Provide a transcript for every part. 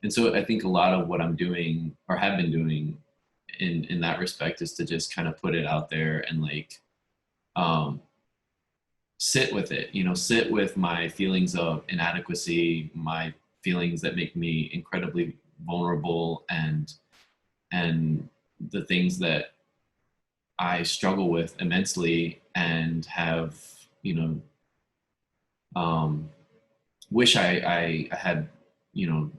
And so I think a lot of what I'm doing or have been doing in that respect is to just kind of put it out there and like um, sit with it, you know, sit with my feelings of inadequacy, my feelings that make me incredibly vulnerable, and the things that I struggle with immensely and have, you know, um, wish I had, you know,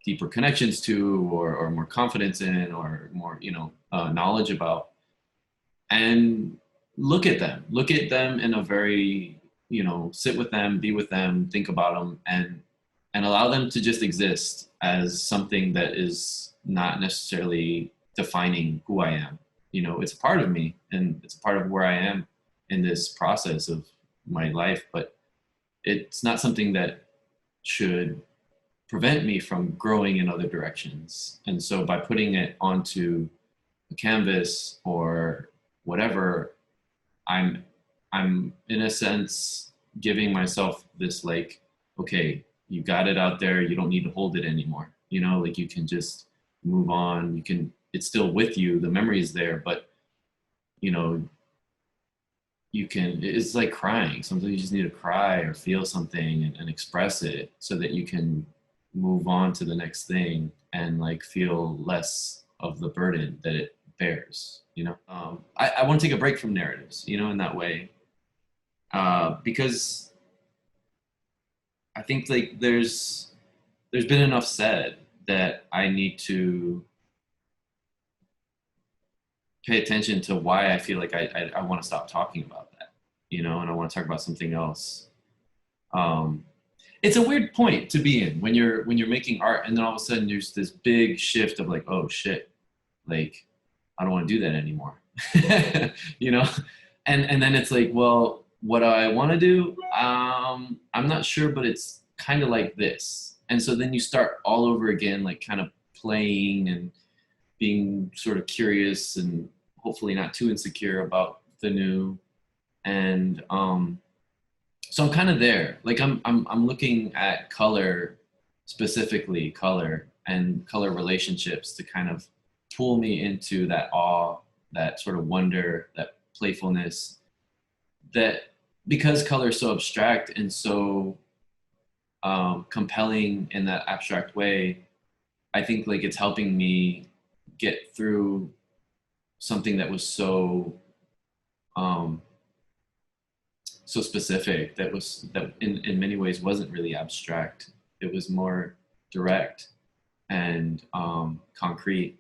deeper connections to, or more confidence in, or more, you know, knowledge about. And look at them in a very, you know, sit with them, be with them, think about them, and allow them to just exist as something that is not necessarily defining who I am. You know, it's a part of me and it's a part of where I am in this process of my life, but it's not something that should prevent me from growing in other directions. And so by putting it onto a canvas or whatever, I'm I'm in a sense giving myself this like, okay, you got it out there, you don't need to hold it anymore. You know, like you can just move on. You can, it's still with you, the memory is there, but you know, you can, it's like crying. Sometimes you just need to cry or feel something and express it so that you can move on to the next thing and like feel less of the burden that it bears, you know. I want to take a break from narratives, you know, in that way, because I think like there's been enough said that I need to pay attention to why I feel like I want to stop talking about that, you know, and I want to talk about something else. Um, it's a weird point to be in when you're making art, and then all of a sudden there's this big shift of like, oh shit, like I don't want to do that anymore, you know, and then it's like, well, what I want to do, I'm not sure, but it's kind of like this, and so then you start all over again, like kind of playing and being sort of curious and hopefully not too insecure about the new. And so I'm kind of there. Like I'm looking at color, specifically color and color relationships to kind of pull me into that awe, that sort of wonder, that playfulness, that because color is so abstract and so compelling in that abstract way, I think like it's helping me get through something that was so um, so specific, that was that in many ways wasn't really abstract. It was more direct and concrete.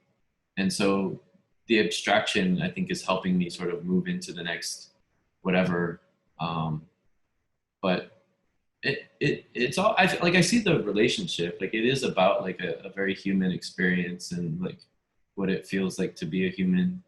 And so the abstraction, I think, is helping me sort of move into the next whatever. Um, but it's all, I like, I see the relationship, like it is about like a very human experience and like what it feels like to be a human.